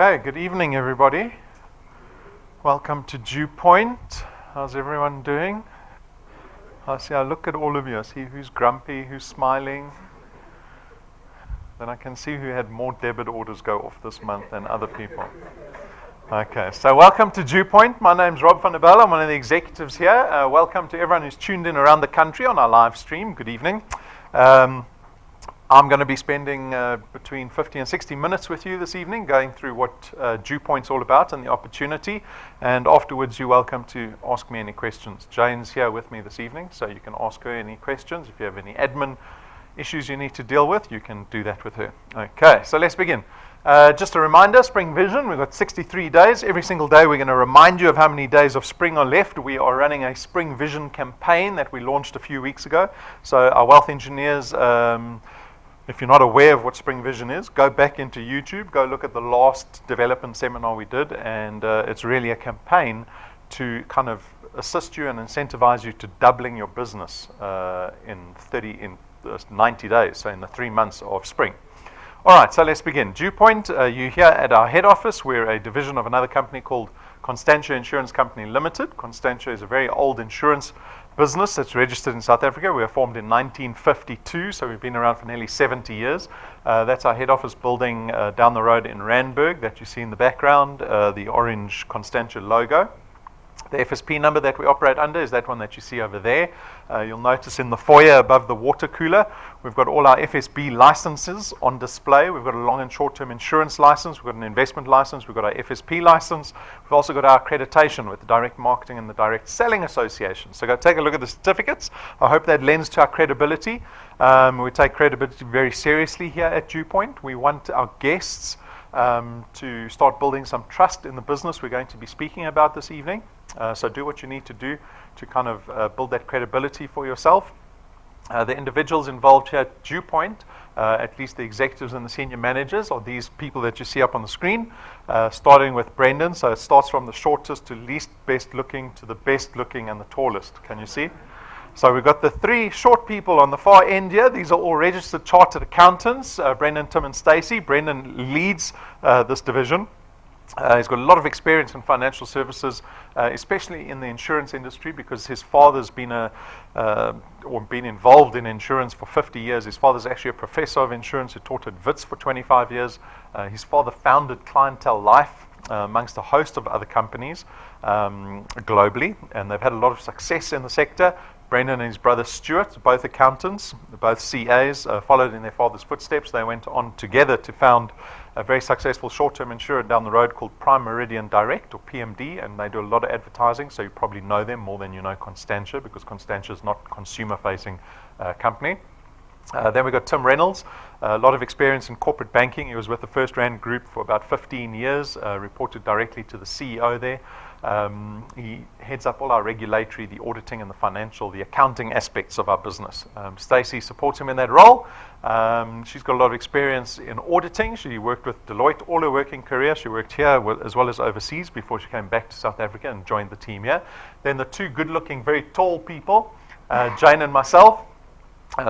Okay, good evening everybody. Welcome to DuePoint. How's everyone doing? I look at all of you. I see who's grumpy, who's smiling. Then I can see who had more debit orders go off this month than other people. Okay, so welcome to DuePoint. My name's Rob van der Bijl. I'm one of the executives here. Welcome to everyone who's tuned in around the country on our live stream. Good evening. I'm going to be spending between 50 and 60 minutes with you this evening, going through what DuePoint's all about and the opportunity. And afterwards, you're welcome to ask me any questions. Jane's here with me this evening, so you can ask her any questions. If you have any admin issues you need to deal with, you can do that with her. Okay, so let's begin. Just a reminder, Spring Vision, we've got 63 days. Every single day we're going to remind you of how many days of spring are left. We are running a Spring Vision campaign that we launched a few weeks ago. So our wealth engineers, if you're not aware of what Spring Vision is, go back into YouTube, go look at the last development seminar we did, and it's really a campaign to kind of assist you and incentivize you to doubling your business in 90 days, so in the 3 months of spring. All right, so let's begin. DuePoint, you're here at our head office. We're a division of another company called Constantia Insurance Company Limited. Constantia is a very old insurance business that's registered in South Africa. We were formed in 1952, so we've been around for nearly 70 years. That's our head office building down the road in Randburg that you see in the background, the orange Constantia logo. The FSP number that we operate under is that one that you see over there. You'll notice in the foyer above the water cooler, we've got all our FSB licenses on display. We've got a long and short-term insurance license. We've got an investment license. We've got our FSP license. We've also got our accreditation with the Direct Marketing and the Direct Selling Association. So go take a look at the certificates. I hope that lends to our credibility. We take credibility very seriously here at DuePoint. We want our guests to start building some trust in the business we're going to be speaking about this evening. So do what you need to do to kind of build that credibility for yourself. The individuals involved here at DuePoint, at least the executives and the senior managers, are these people that you see up on the screen, starting with Brendan. So it starts from the shortest to least best looking to the best looking and the tallest. Can you see? So we've got the three short people on the far end here. These are all registered chartered accountants, Brendan, Tim, and Stacey. Brendan leads this division. He's got a lot of experience in financial services, especially in the insurance industry, because his father's been been involved in insurance for 50 years. His father's actually a professor of insurance who taught at Wits for 25 years. His father founded Clientele Life amongst a host of other companies globally, and they've had a lot of success in the sector. Brendan and his brother Stuart, both accountants, both CAs, followed in their father's footsteps. They went on together to found a very successful short-term insurer down the road called Prime Meridian Direct, or PMD, and they do a lot of advertising, so you probably know them more than you know Constantia, because Constantia is not a consumer-facing company. Then we've got Tim Reynolds, a lot of experience in corporate banking. He was with the First Rand Group for about 15 years, reported directly to the CEO there. He heads up all our regulatory, the auditing and the financial, the accounting aspects of our business. Stacey supports him in that role. She's got a lot of experience in auditing. She worked with Deloitte all her working career. She worked here as well as overseas before she came back to South Africa and joined the team here. Then the two good-looking, very tall people, Jane and myself.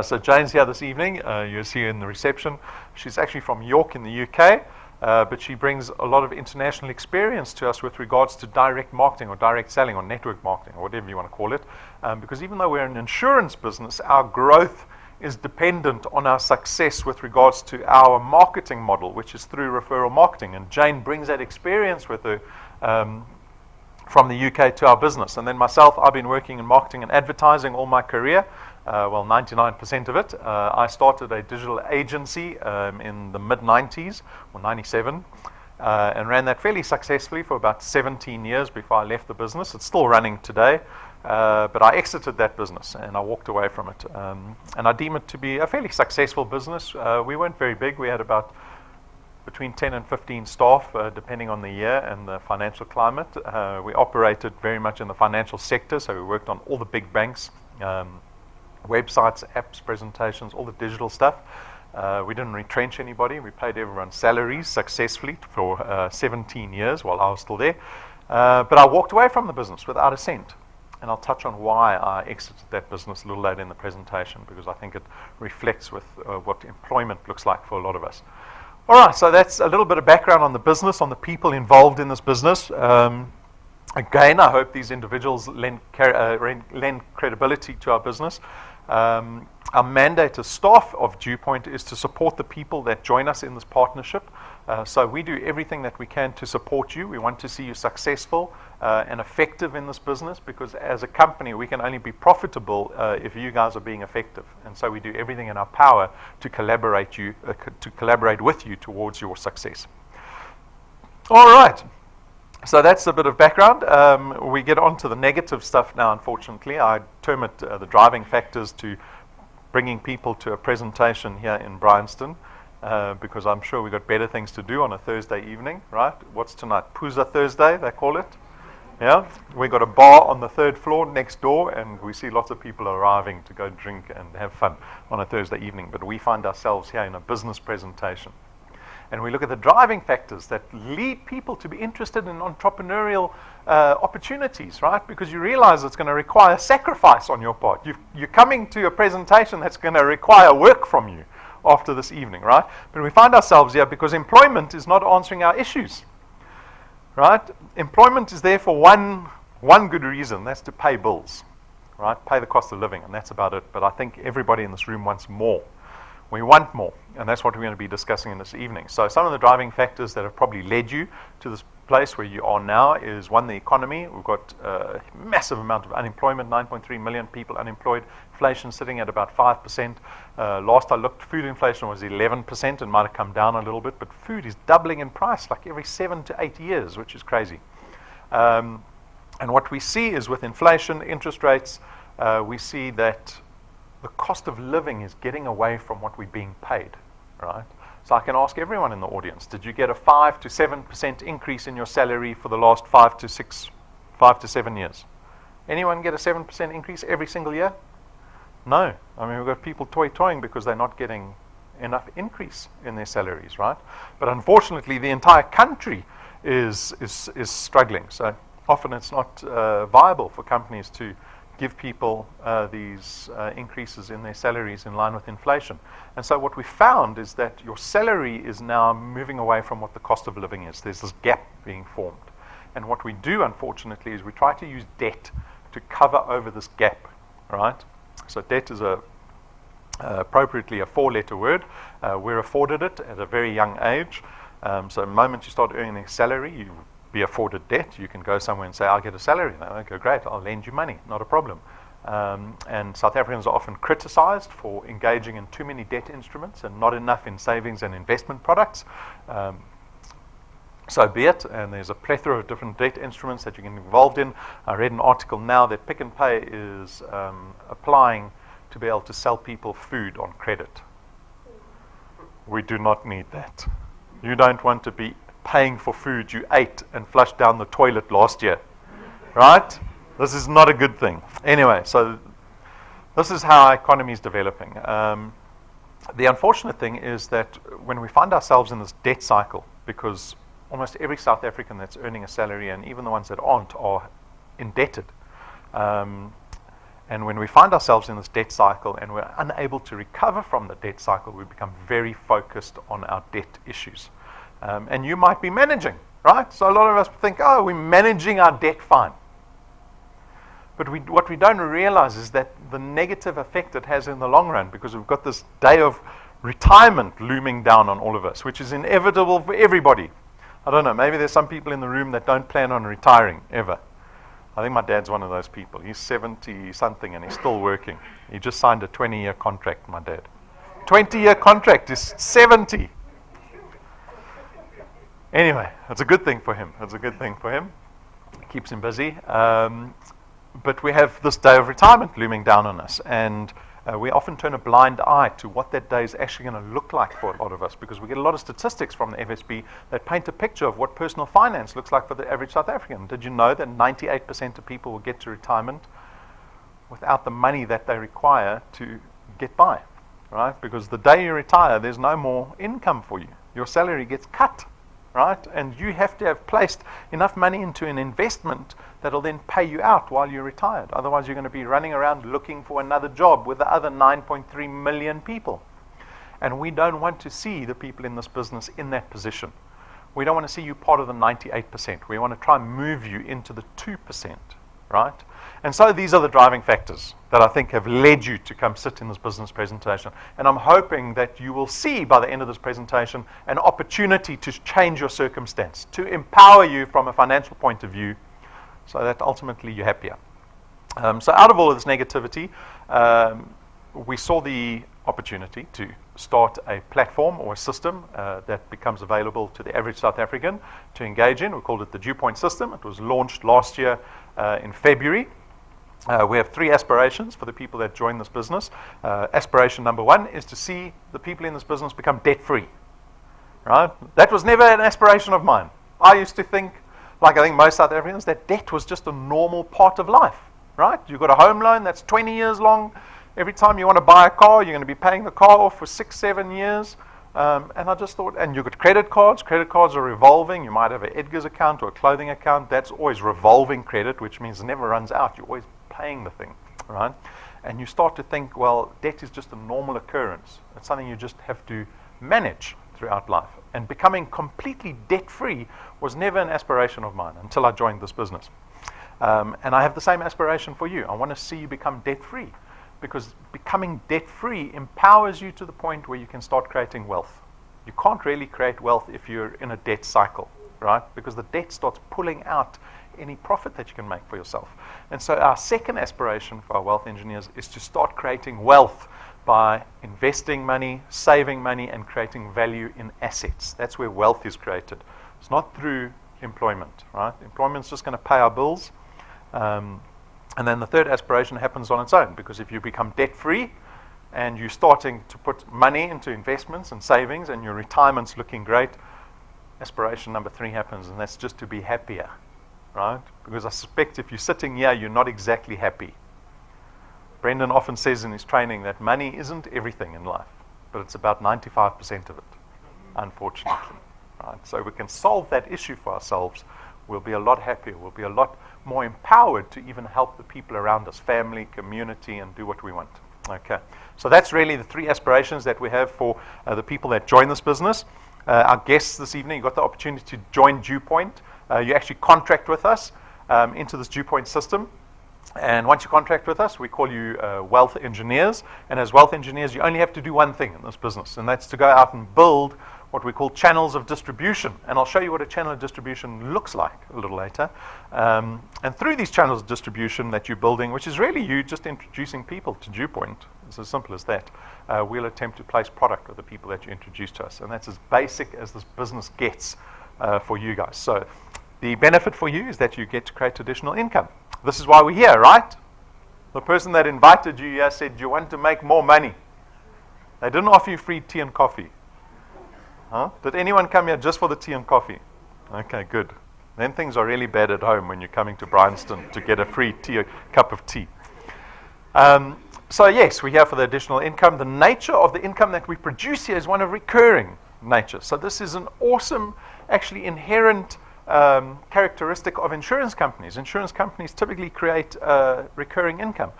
So Jane's here this evening. You'll see her in the reception. She's actually from York in the UK. But she brings a lot of international experience to us with regards to direct marketing or direct selling or network marketing or whatever you want to call it. Because even though we're an insurance business, our growth is dependent on our success with regards to our marketing model, which is through referral marketing. And Jane brings that experience with her from the UK to our business. And then myself, I've been working in marketing and advertising all my career. 99% of it. I started a digital agency in the mid-90s, or 97, and ran that fairly successfully for about 17 years before I left the business. It's still running today, but I exited that business and I walked away from it. And I deem it to be a fairly successful business. We weren't very big. We had about between 10 and 15 staff, depending on the year and the financial climate. We operated very much in the financial sector, so we worked on all the big banks, websites, apps, presentations, all the digital stuff. We didn't retrench anybody. We paid everyone salaries successfully for 17 years while I was still there. But I walked away from the business without a cent. And I'll touch on why I exited that business a little later in the presentation, because I think it reflects with what employment looks like for a lot of us. All right, so that's a little bit of background on the business, on the people involved in this business. Again, I hope these individuals lend credibility to our business. Our mandate as staff of DuePoint is to support the people that join us in this partnership. So we do everything that we can to support you. We want to see you successful and effective in this business, because as a company we can only be profitable if you guys are being effective. And so we do everything in our power to collaborate with you towards your success. All right. So that's a bit of background. We get on to the negative stuff now, unfortunately. I term it the driving factors to bringing people to a presentation here in Bryanston, because I'm sure we've got better things to do on a Thursday evening, right? What's tonight? Pooza Thursday, they call it. Yeah, we got a bar on the third floor next door, and we see lots of people arriving to go drink and have fun on a Thursday evening. But we find ourselves here in a business presentation. And we look at the driving factors that lead people to be interested in entrepreneurial opportunities, right? Because you realize it's going to require sacrifice on your part. You're coming to a presentation that's going to require work from you after this evening, right? But we find ourselves here because employment is not answering our issues, right? Employment is there for one good reason, that's to pay bills, right? Pay the cost of living, and that's about it. But I think everybody in this room wants more. We want more, and that's what we're going to be discussing in this evening. So some of the driving factors that have probably led you to this place where you are now is, one, the economy. We've got a massive amount of unemployment, 9.3 million people unemployed, inflation sitting at about 5%. Last I looked, food inflation was 11%, and might have come down a little bit, but food is doubling in price like every 7 to 8 years, which is crazy. And what we see is with inflation, interest rates, we see that the cost of living is getting away from what we're being paid, right? So I can ask everyone in the audience, did you get a 5 to 7% increase in your salary for the last 5 to 7 years? Anyone get a 7% increase every single year? No. I mean, we've got people toying because they're not getting enough increase in their salaries, right? But unfortunately, the entire country is struggling. So often it's not viable for companies to give people these increases in their salaries in line with inflation. And so what we found is that your salary is now moving away from what the cost of living is. There's this gap being formed. And what we do, unfortunately, is we try to use debt to cover over this gap, right? So debt is appropriately a 4-letter word. We're afforded it at a very young age. So the moment you start earning a salary, you be afforded debt. You can go somewhere and say, I'll get a salary. They go, great, I'll lend you money, not a problem. And South Africans are often criticized for engaging in too many debt instruments and not enough in savings and investment products. So be it, and there's a plethora of different debt instruments that you can get involved in. I read an article now that Pick n Pay is applying to be able to sell people food on credit. We do not need that. You don't want to be paying for food you ate and flushed down the toilet last year, right? This is not a good thing. Anyway, so this is how our economy is developing. The unfortunate thing is that when we find ourselves in this debt cycle, because almost every South African that's earning a salary, and even the ones that aren't, are indebted. And when we find ourselves in this debt cycle and we're unable to recover from the debt cycle, we become very focused on our debt issues. And you might be managing, right? So a lot of us think, oh, we're managing our debt fine. But what we don't realize is that the negative effect it has in the long run, because we've got this day of retirement looming down on all of us, which is inevitable for everybody. I don't know, maybe there's some people in the room that don't plan on retiring ever. I think my dad's one of those people. He's 70-something and he's still working. He just signed a 20-year contract, my dad. 20-year contract is 70. Anyway, it's a good thing for him. It keeps him busy. But we have this day of retirement looming down on us. And we often turn a blind eye to what that day is actually going to look like for a lot of us, because we get a lot of statistics from the FSB that paint a picture of what personal finance looks like for the average South African. Did you know that 98% of people will get to retirement without the money that they require to get by, right? Because the day you retire, there's no more income for you. Your salary gets cut, right? And you have to have placed enough money into an investment that'll then pay you out while you're retired. Otherwise, you're going to be running around looking for another job with the other 9.3 million people. And we don't want to see the people in this business in that position. We don't want to see you part of the 98%. We want to try and move you into the 2%, right? And so these are the driving factors that I think have led you to come sit in this business presentation. And I'm hoping that you will see by the end of this presentation an opportunity to change your circumstance, to empower you from a financial point of view so that ultimately you're happier. So out of all of this negativity, we saw the opportunity to start a platform or a system that becomes available to the average South African to engage in. We called it the DuePoint system. It was launched last year in February. We have 3 aspirations for the people that join this business. Aspiration number 1 is to see the people in this business become debt-free. Right? That was never an aspiration of mine. I used to think, like I think most South Africans, that debt was just a normal part of life. Right? You've got a home loan that's 20 years long. Every time you want to buy a car, you're going to be paying the car off for 6-7 years. And I just thought, and you've got credit cards. Credit cards are revolving. You might have an Edgar's account or a clothing account. That's always revolving credit, which means it never runs out. You're always paying the thing, right? And you start to think, well, debt is just a normal occurrence. It's something you just have to manage throughout life. And becoming completely debt-free was never an aspiration of mine until I joined this business. And I have the same aspiration for you. I want to see you become debt-free, because becoming debt-free empowers you to the point where you can start creating wealth. You can't really create wealth if you're in a debt cycle, right? Because the debt starts pulling out any profit that you can make for yourself. And so our second aspiration for our wealth engineers is to start creating wealth by investing money, saving money, and creating value in assets. That's where wealth is created. It's not through employment, right? Employment's just going to pay our bills. And then the third aspiration happens on its own, because if you become debt-free and you're starting to put money into investments and savings and your retirement's looking great, aspiration number 3 happens, and that's just to be happier, right? Because I suspect if you're sitting here, you're not exactly happy. Brendan often says in his training that money isn't everything in life, but it's about 95% of it, unfortunately. Right? So we can solve that issue for ourselves. We'll be a lot happier. We'll be a lot more empowered to even help the people around us, family, community, and do what we want. Okay, so that's really the 3 aspirations that we have for the people that join this business. Our guests this evening, you got the opportunity to join DuePoint. You actually contract with us into this DuePoint system. And once you contract with us, we call you wealth engineers. And as wealth engineers, you only have to do one thing in this business, and that's to go out and build what we call channels of distribution. And I'll show you what a channel of distribution looks like a little later. And through these channels of distribution that you're building, which is really you just introducing people to DuePoint, it's as simple as that, we'll attempt to place product with the people that you introduce to us. And that's as basic as this business gets for you guys. So the benefit for you is that you get to create additional income. This is why we're here, right? The person that invited you here said, you want to make more money. They didn't offer you free tea and coffee. Huh? Did anyone come here just for the tea and coffee? Okay, good. Then things are really bad at home when you're coming to Bryanston to get a free cup of tea. So yes, we're here for the additional income. The nature of the income that we produce here is one of recurring nature. So this is an awesome, actually inherent characteristic of insurance companies. Insurance companies typically create recurring income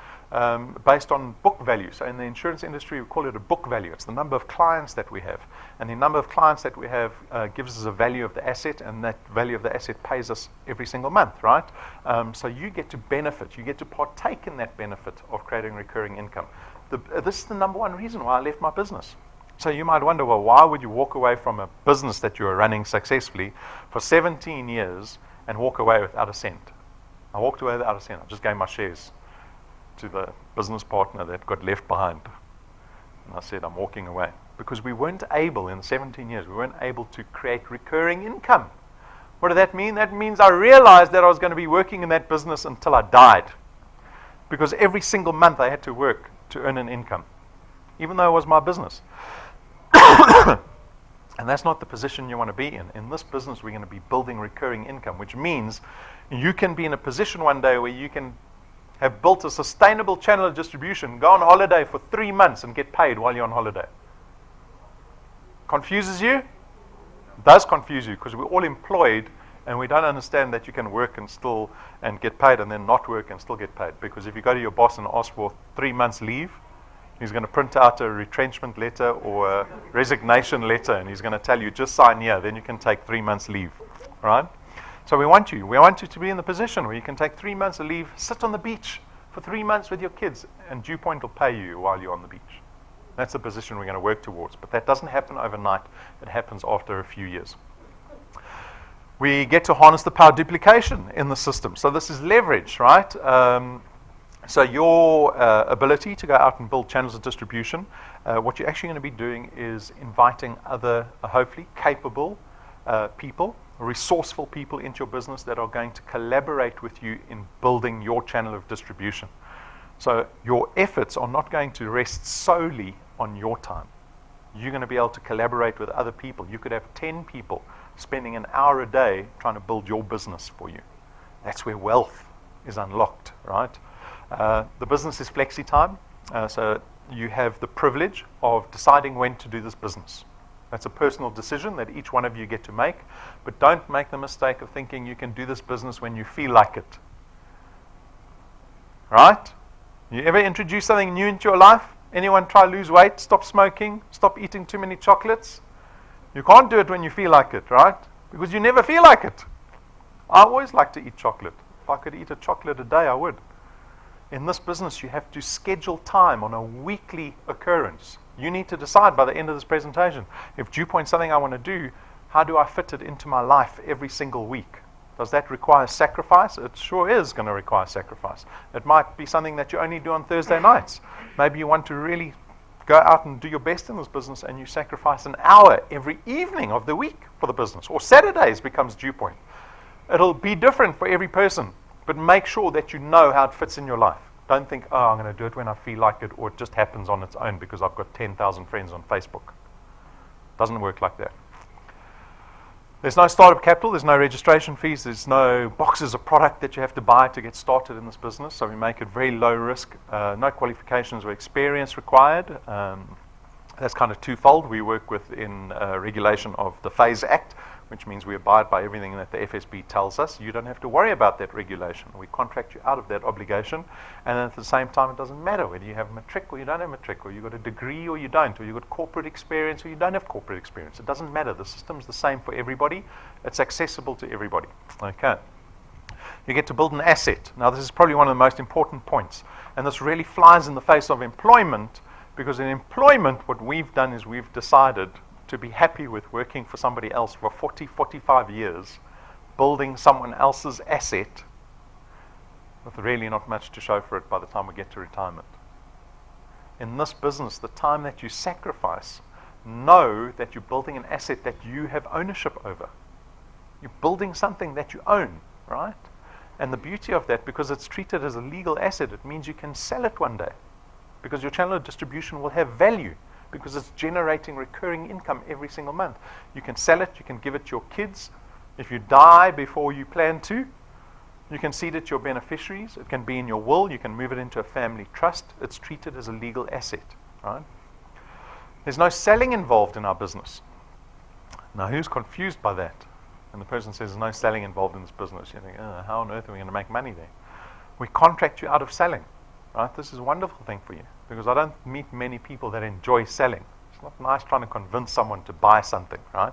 based on book value. So in the insurance industry, we call it a book value. It's the number of clients that we have. And the number of clients that we have gives us a value of the asset, and that value of the asset pays us every single month, right? So you get to benefit. You get to partake in that benefit of creating recurring income. This is the number one reason why I left my business. So you might wonder, well, why would you walk away from a business that you were running successfully for 17 years and walk away without a cent? I walked away without a cent. I just gave my shares to the business partner that got left behind. And I said, I'm walking away. Because we weren't able, in 17 years, we weren't able to create recurring income. What did that mean? That means I realized that I was going to be working in that business until I died. Because every single month I had to work to earn an income, even though it was my business. And that's not the position you want to be in. In this business, we're going to be building recurring income, which means you can be in a position one day where you can have built a sustainable channel of distribution, go on holiday for 3 months and get paid while you're on holiday. Confuses you? It does confuse you, because we're all employed and we don't understand that you can work and get paid and then not work and still get paid. Because if you go to your boss and ask for 3 months leave, He's going to print out a retrenchment letter or a resignation letter, and he's going to tell you, just sign here, then you can take 3 months leave, right? So we want you to be in the position where you can take 3 months of leave, sit on the beach for 3 months with your kids, and DuePoint will pay you while you're on the beach. That's the position we're going to work towards. But that doesn't happen overnight. It happens after a few years. We get to harness the power duplication in the system. So this is leverage, right? So your ability to go out and build channels of distribution, what you're actually going to be doing is inviting other, hopefully capable people, resourceful people into your business that are going to collaborate with you in building your channel of distribution. So your efforts are not going to rest solely on your time. You're going to be able to collaborate with other people. You could have 10 people spending an hour a day trying to build your business for you. That's where wealth is unlocked, right? The business is flexi time, so you have the privilege of deciding when to do this business. That's a personal decision that each one of you get to make, but don't make the mistake of thinking you can do this business when you feel like it. Right? You ever introduce something new into your life? Anyone try to lose weight, stop smoking, stop eating too many chocolates? You can't do it when you feel like it, right? Because you never feel like it. I always like to eat chocolate. If I could eat a chocolate a day, I would. In this business, you have to schedule time on a weekly occurrence. You need to decide by the end of this presentation, if DuePoint's something I want to do, how do I fit it into my life every single week? Does that require sacrifice? It sure is going to require sacrifice. It might be something that you only do on Thursday nights. Maybe you want to really go out and do your best in this business, and you sacrifice an hour every evening of the week for the business. Or Saturdays becomes DuePoint. It'll be different for every person, but make sure that you know how it fits in your life. Don't think, oh, I'm going to do it when I feel like it, or it just happens on its own because I've got 10,000 friends on Facebook. Doesn't work like that. There's no startup capital, there's no registration fees, there's no boxes of product that you have to buy to get started in this business, so we make it very low risk, no qualifications or experience required. That's kind of twofold. We work within regulation of the Phase Act, which means we abide by everything that the FSB tells us. You don't have to worry about that regulation. We contract you out of that obligation, and at the same time, it doesn't matter whether you have matric or you don't have matric, or you've got a degree or you don't, or you've got corporate experience or you don't have corporate experience. It doesn't matter. The system's the same for everybody. It's accessible to everybody. Okay. You get to build an asset. Now, this is probably one of the most important points, and this really flies in the face of employment, because in employment, what we've done is we've decided to be happy with working for somebody else for 40, 45 years, building someone else's asset with really not much to show for it by the time we get to retirement. In this business, the time that you sacrifice, know that you're building an asset that you have ownership over. You're building something that you own, right? And the beauty of that, because it's treated as a legal asset, it means you can sell it one day, because your channel of distribution will have value, because it's generating recurring income every single month. You can sell it, you can give it to your kids. If you die before you plan to, you can cede it to your beneficiaries. It can be in your will. You can move it into a family trust. It's treated as a legal asset, right? There's no selling involved in our business. Now, who's confused by that? And the person says, there's no selling involved in this business. You think, oh, how on earth are we going to make money there? We contract you out of selling. Right? This is a wonderful thing for you, because I don't meet many people that enjoy selling. It's not nice trying to convince someone to buy something, right?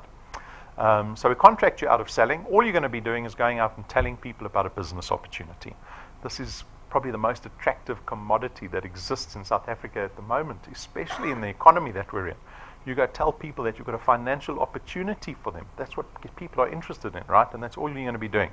So we contract you out of selling. All you're going to be doing is going out and telling people about a business opportunity. This is probably the most attractive commodity that exists in South Africa at the moment, especially in the economy that we're in. You go tell people that you've got a financial opportunity for them. That's what people are interested in, right? And that's all you're going to be doing.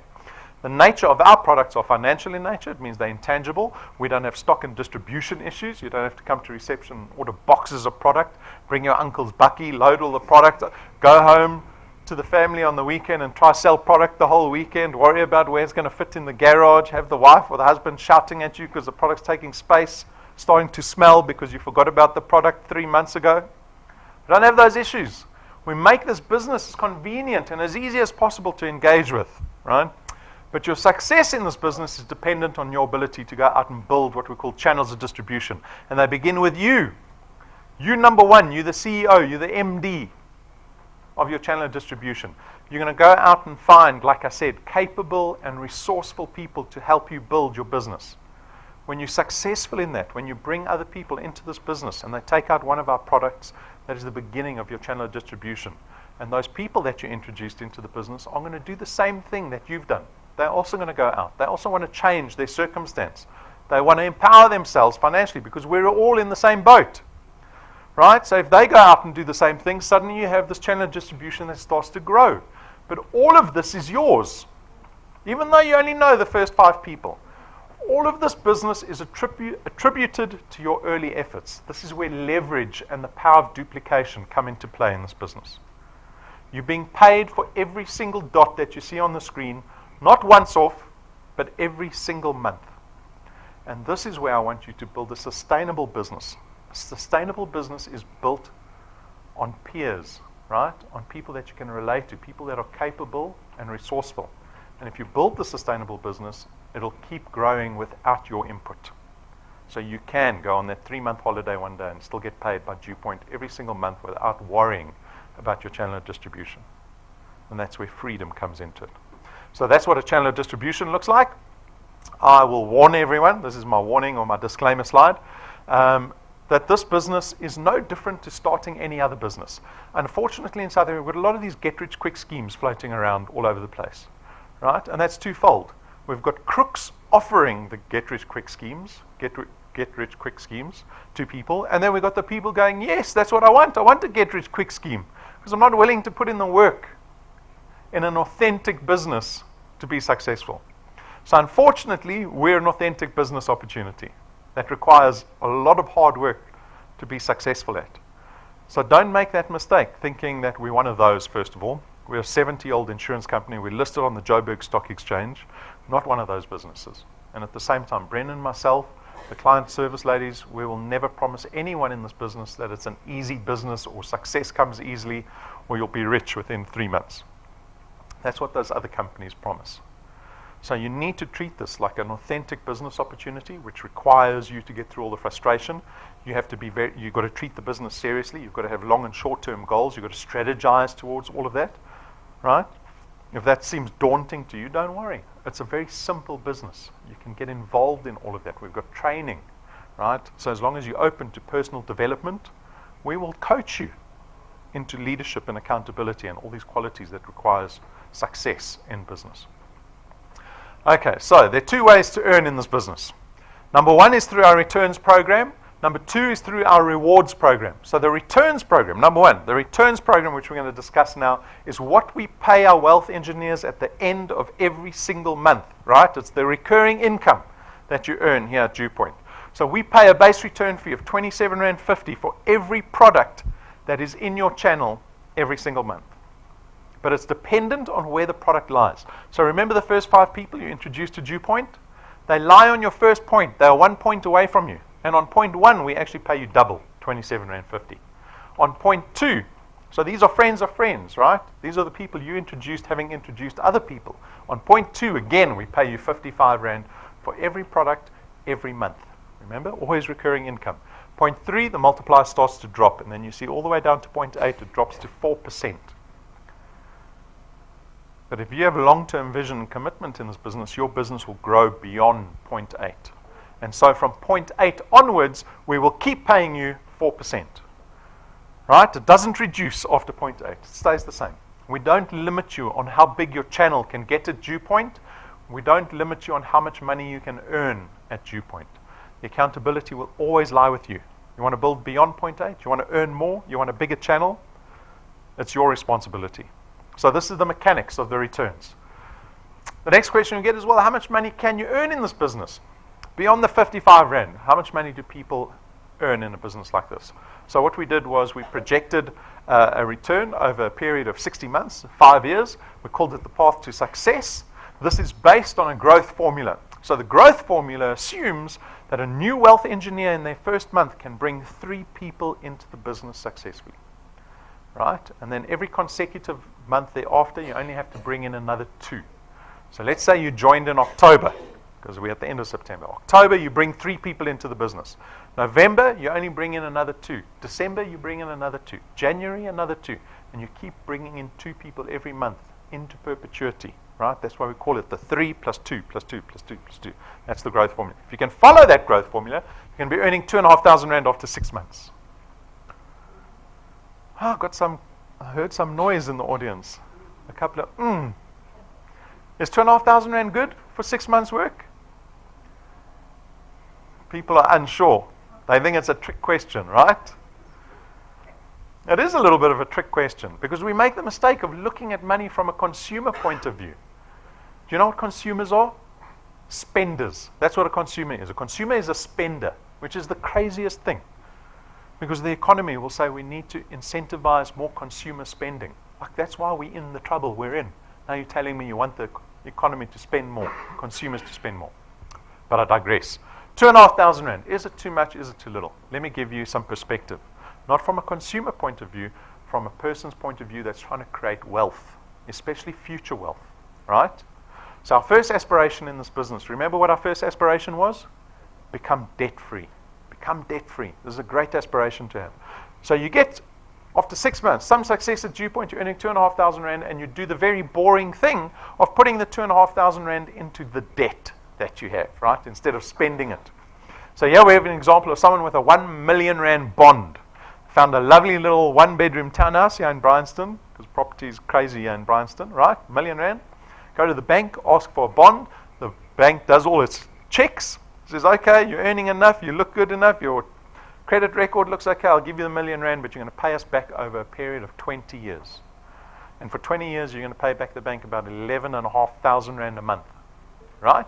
The nature of our products are financial in nature. It means they're intangible. We don't have stock and distribution issues. You don't have to come to reception and order boxes of product, bring your uncle's bucky, load all the product, go home to the family on the weekend and try sell product the whole weekend, worry about where it's going to fit in the garage, have the wife or the husband shouting at you because the product's taking space, starting to smell because you forgot about the product 3 months ago. We don't have those issues. We make this business as convenient and as easy as possible to engage with, right? But your success in this business is dependent on your ability to go out and build what we call channels of distribution. And they begin with you. You number one, you're the CEO, you're the MD of your channel of distribution. You're going to go out and find, like I said, capable and resourceful people to help you build your business. When you're successful in that, when you bring other people into this business and they take out one of our products, that is the beginning of your channel of distribution. And those people that you introduced into the business are going to do the same thing that you've done. They're also going to go out. They also want to change their circumstance. They want to empower themselves financially because we're all in the same boat. Right? So if they go out and do the same thing, suddenly you have this channel of distribution that starts to grow. But all of this is yours. Even though you only know the first 5 people. All of this business is attributed to your early efforts. This is where leverage and the power of duplication come into play in this business. You're being paid for every single dot that you see on the screen, not once off, but every single month. And this is where I want you to build a sustainable business. A sustainable business is built on peers, right? On people that you can relate to, people that are capable and resourceful. And if you build the sustainable business, it'll keep growing without your input. So you can go on that 3-month holiday one day and still get paid by DuePoint every single month without worrying about your channel of distribution. And that's where freedom comes into it. So that's what a channel of distribution looks like. I will warn everyone, this is my warning or my disclaimer slide, that this business is no different to starting any other business. Unfortunately in South Africa, we've got a lot of these get-rich-quick schemes floating around all over the place. Right? And that's twofold. We've got crooks offering the get-rich-quick schemes to people, and then we've got the people going, yes, that's what I want. I want a get-rich-quick scheme because I'm not willing to put in the work in an authentic business to be successful. So unfortunately, we're an authentic business opportunity that requires a lot of hard work to be successful at. So don't make that mistake thinking that we're one of those, first of all. We're a 70-year-old insurance company. We're listed on the Joburg Stock Exchange, not one of those businesses. And at the same time, Brendan and myself, the client service ladies, we will never promise anyone in this business that it's an easy business or success comes easily or you'll be rich within 3 months. That's what those other companies promise. So you need to treat this like an authentic business opportunity, which requires you to get through all the frustration. You have to be you've got to treat the business seriously. You've got to have long and short-term goals. You've got to strategize towards all of that, right? If that seems daunting to you, don't worry. It's a very simple business. You can get involved in all of that. We've got training, right? So as long as you're open to personal development, we will coach you into leadership and accountability and all these qualities that requires success in business. Okay, so there are 2 ways to earn in this business. Number 1 is through our returns program. Number 2 is through our rewards program. So the returns program, number 1, the returns program, which we're going to discuss now, is what we pay our wealth engineers at the end of every single month, right? It's the recurring income that you earn here at DuePoint. So we pay a base return fee of R27.50 for every product that is in your channel every single month. But it's dependent on where the product lies. So remember the first 5 people you introduced to DuePoint? They lie on your first point. They are 1 point away from you. And on point 1, we actually pay you double, R27.50. On point 2, so these are friends of friends, right? These are the people you introduced, having introduced other people. On point 2, again, we pay you R55 for every product every month. Remember, always recurring income. Point 3, the multiplier starts to drop. And then you see all the way down to point 8, it drops to 4%. But if you have long-term vision and commitment in this business, your business will grow beyond point 8. And so from point 8 onwards, we will keep paying you 4%. Right? It doesn't reduce after point 8. It stays the same. We don't limit you on how big your channel can get at DuePoint. We don't limit you on how much money you can earn at DuePoint. The accountability will always lie with you. You want to build beyond point 8? You want to earn more? You want a bigger channel? It's your responsibility. So this is the mechanics of the returns. The next question you get is, well, how much money can you earn in this business? Beyond the R55, how much money do people earn in a business like this? So what we did was we projected a return over a period of 60 months, 5 years. We called it the path to success. This is based on a growth formula. So the growth formula assumes that a new wealth engineer in their first month can bring 3 people into the business successfully. Right? And then every consecutive month thereafter, you only have to bring in another 2. So let's say you joined in October, because we're at the end of September. October, you bring 3 people into the business. November, you only bring in another 2. December, you bring in another 2. January, another 2. And you keep bringing in 2 people every month into perpetuity right? That's why we call it the 3 plus 2 plus 2 plus 2 plus 2. That's the growth formula. If you can follow that growth formula, you can be earning 2,500 rand after 6 months. I heard some noise in the audience. A couple of, Is 2,500 rand good for 6 months' work? People are unsure. They think it's a trick question, right? It is a little bit of a trick question because we make the mistake of looking at money from a consumer point of view. Do you know what consumers are? Spenders. That's what a consumer is. A consumer is a spender, which is the craziest thing. Because the economy will say we need to incentivize more consumer spending. Like that's why we're in the trouble we're in. Now you're telling me you want the economy to spend more, consumers to spend more. But I digress. 2,500 rand. Is it too much? Is it too little? Let me give you some perspective. Not from a consumer point of view, from a person's point of view that's trying to create wealth, especially future wealth, right? So our first aspiration in this business, remember what our first aspiration was? Become debt-free. Become debt-free. This is a great aspiration to have. So you get, after 6 months, some success at DuePoint, you're earning 2,500 rand, and you do the very boring thing of putting the 2,500 rand into the debt that you have, right? Instead of spending it. So here we have an example of someone with a 1 million rand bond. Found a lovely little 1-bedroom townhouse here in Bryanston, because property is crazy here in Bryanston, right? 1 million rand. Go to the bank, ask for a bond. The bank does all its checks. Says, okay, you're earning enough, you look good enough, your credit record looks okay, I'll give you the 1 million rand, but you're going to pay us back over a period of 20 years. And for 20 years, you're going to pay back the bank about 11,500 rand a month, right?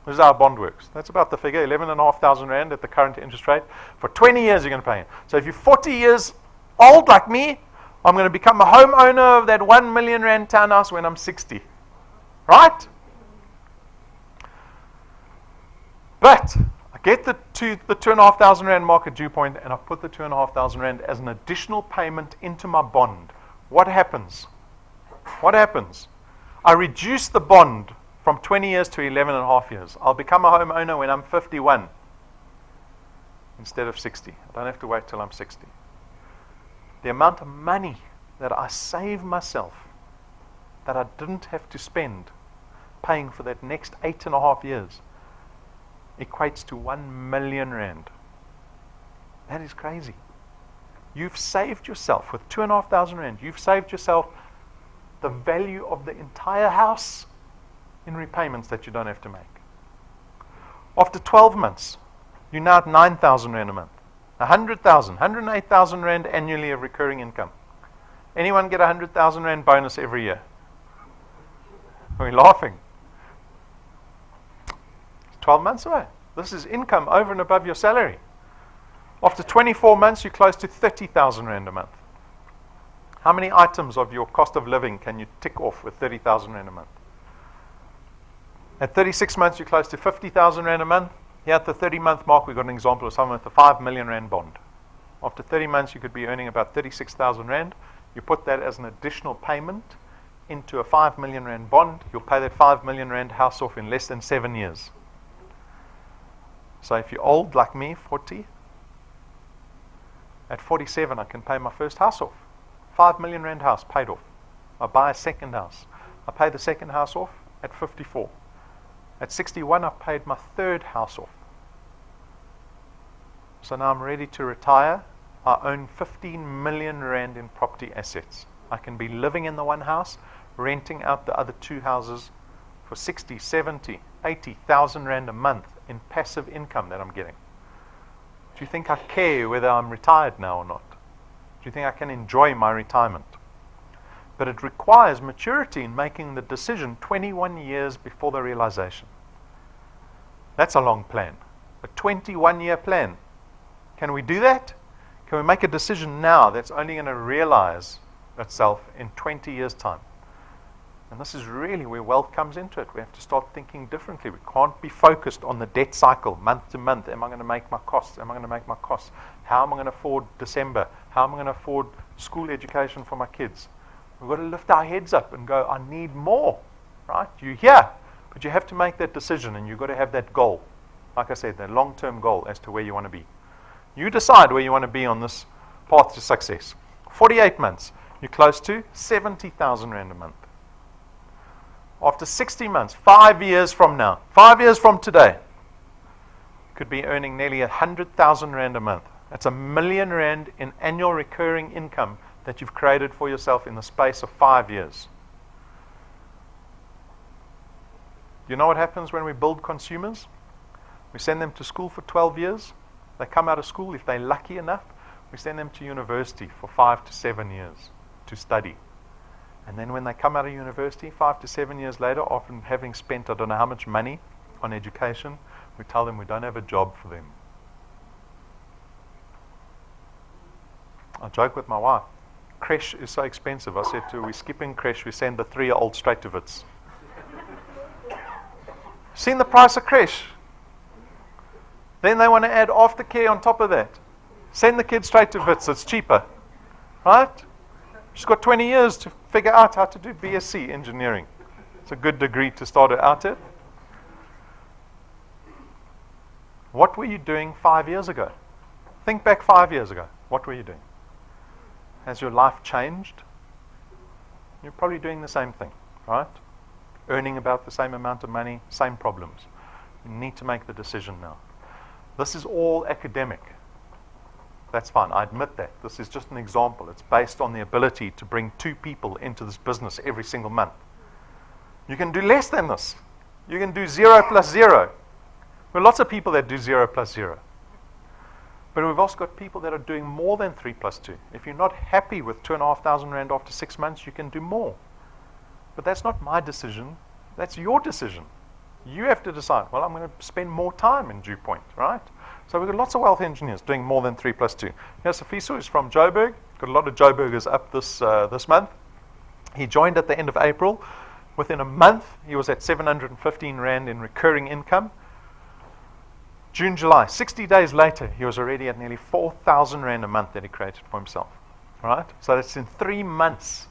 This is how a bond works. That's about the figure, 11,500 rand at the current interest rate. For 20 years, you're going to pay it. So if you're 40 years old like me, I'm going to become a homeowner of that 1 million rand townhouse when I'm 60. Right? But I get the 2,500 rand mark at DuePoint, and I put the 2,500 rand as an additional payment into my bond. What happens? What happens? I reduce the bond from 20 years to 11 and a half years. I'll become a homeowner when I'm 51 instead of 60. I don't have to wait till I'm 60. The amount of money that I save myself that I didn't have to spend paying for that next 8.5 years equates to 1 million rand. That is crazy. You've saved yourself with 2,500 rand. You've saved yourself the value of the entire house in repayments that you don't have to make. After 12 months, you're now at 9,000 rand a month. 100,000, 108,000 rand annually of recurring income. Anyone get 100,000 rand bonus every year? We're laughing. 12 months away. This is income over and above your salary. After 24 months, you're close to 30,000 rand a month. How many items of your cost of living can you tick off with 30,000 rand a month? At 36 months, you're close to 50,000 rand a month. Here at the 30-month mark, we've got an example of someone with a 5 million rand bond. After 30 months, you could be earning about 36,000 rand. You put that as an additional payment into a 5 million rand bond. You'll pay that 5 million rand house off in less than 7 years. So if you're old like me, 40, at 47, I can pay my first house off. 5 million rand house paid off. I buy a second house. I pay the second house off at 54. At 61, I've paid my third house off. So now I'm ready to retire. I own 15 million rand in property assets. I can be living in the one house, renting out the other 2 houses for 60, 70, 80,000 rand a month in passive income that I'm getting. Do you think I care whether I'm retired now or not? Do you think I can enjoy my retirement? But it requires maturity in making the decision 21 years before the realization. That's a long plan. A 21-year plan. Can we do that? Can we make a decision now that's only going to realize itself in 20 years' time? And this is really where wealth comes into it. We have to start thinking differently. We can't be focused on the debt cycle, month to month. Am I going to make my costs? Am I going to make my costs? How am I going to afford December? How am I going to afford school education for my kids? We've got to lift our heads up and go, I need more, right? You're here, but you have to make that decision, and you've got to have that goal. Like I said, that long-term goal as to where you want to be. You decide where you want to be on this path to success. 48 months, you're close to 70,000 rand a month. after 60 months, 5 years from now, 5 years from today, could be earning nearly 100,000 rand a month. That's R1,000,000 in annual recurring income that you've created for yourself in the space of 5 years. You know what happens when we build consumers? We send them to school for 12 years. They come out of school, if they're lucky enough, we send them to university for 5 to 7 years to study. And then when they come out of university, 5 to 7 years later, often having spent I don't know how much money on education, we tell them we don't have a job for them. I joke with my wife. Creche is so expensive. I said to her, we're skipping creche, we send the 3-year-old straight to Wits. Seen the price of creche? Then they want to add aftercare on top of that. Send the kids straight to Wits, it's cheaper. Right? She's got 20 years to figure out how to do BSc engineering. It's a good degree to start her out at. What were you doing 5 years ago? Think back 5 years ago. What were you doing? Has your life changed? You're probably doing the same thing, right? Earning about the same amount of money, same problems. You need to make the decision now. This is all academic. That's fine, I admit that. This is just an example. It's based on the ability to bring 2 people into this business every single month. You can do less than this. You can do 0 plus 0. There are lots of people that do 0 plus 0. But we've also got people that are doing more than 3 plus 2. If you're not happy with 2,500 rand after 6 months, you can do more. But that's not my decision. That's your decision. You have to decide, well, I'm going to spend more time in DuePoint, right? So we've got lots of wealth engineers doing more than 3 plus 2. Here's Safiso, who's from Joburg. Got a lot of Joburgers up this month. He joined at the end of April. Within a month, he was at 715 rand in recurring income. June, July, 60 days later, he was already at nearly 4,000 rand a month that he created for himself. Right? So that's in 3 months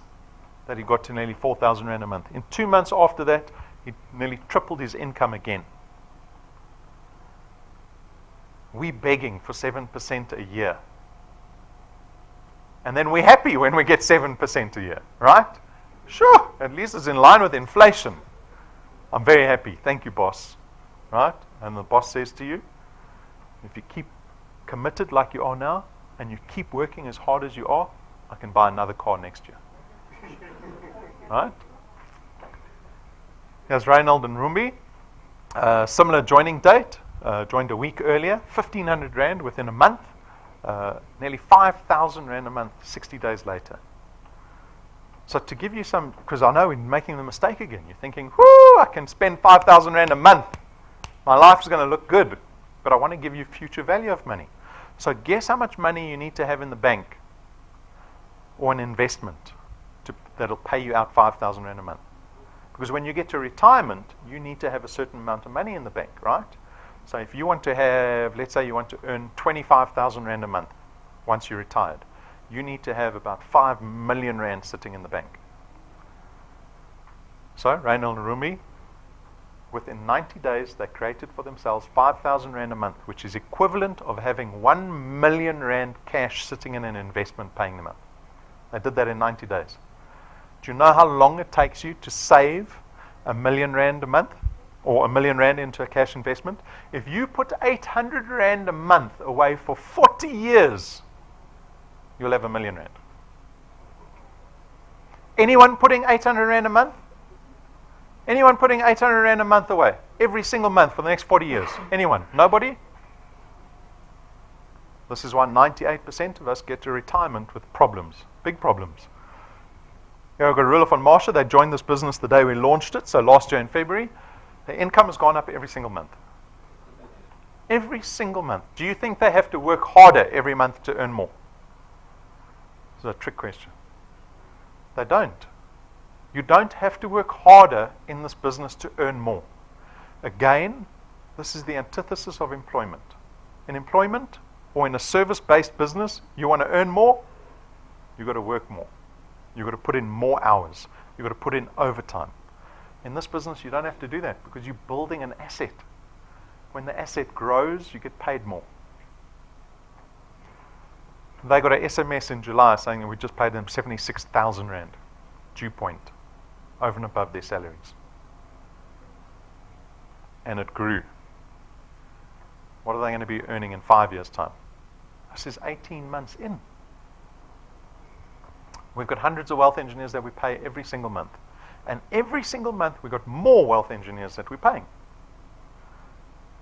that he got to nearly 4,000 rand a month. In 2 months after that, he nearly tripled his income again. We're begging for 7% a year. And then we're happy when we get 7% a year, right? Sure, at least it's in line with inflation. I'm very happy. Thank you, boss. Right? And the boss says to you, if you keep committed like you are now, and you keep working as hard as you are, I can buy another car next year. Right? Here's Reinald and Rumbi. Similar joining date. Joined a week earlier. 1,500 rand within a month. Nearly 5,000 rand a month, 60 days later. So to give you some, because I know we're making the mistake again. You're thinking, whoo, I can spend 5,000 rand a month. My life's going to look good. But I want to give you future value of money. So guess how much money you need to have in the bank or an investment that'll pay you out 5,000 rand a month. Because when you get to retirement, you need to have a certain amount of money in the bank, right? So if you want to have, let's say you want to earn 25,000 rand a month once you're retired, you need to have about 5 million rand sitting in the bank. So Reinald and Rumi, within 90 days, they created for themselves 5,000 rand a month, which is equivalent of having 1 million rand cash sitting in an investment paying them out. They did that in 90 days. Do you know how long it takes you to save 1 million rand a month or 1 million rand into a cash investment? If you put 800 rand a month away for 40 years, you'll have 1 million rand. Anyone putting 800 rand a month? Anyone putting 800 rand a month away every single month for the next 40 years? Anyone? Nobody? This is why 98% of us get to retirement with problems, big problems. Here I've got Rula von Marsha. They joined this business the day we launched it, so last year in February. Their income has gone up every single month. Every single month. Do you think they have to work harder every month to earn more? This is a trick question. They don't. You don't have to work harder in this business to earn more. Again, this is the antithesis of employment. In employment or in a service-based business, you want to earn more, you've got to work more. You've got to put in more hours. You've got to put in overtime. In this business, you don't have to do that because you're building an asset. When the asset grows, you get paid more. They got an SMS in July saying that we just paid them 76,000 rand, DuePoint, over and above their salaries. and it grew. What are they going to be earning in 5 years' time? This is 18 months in. We've got hundreds of wealth engineers that we pay every single month. And every single month we've got more wealth engineers that we're paying.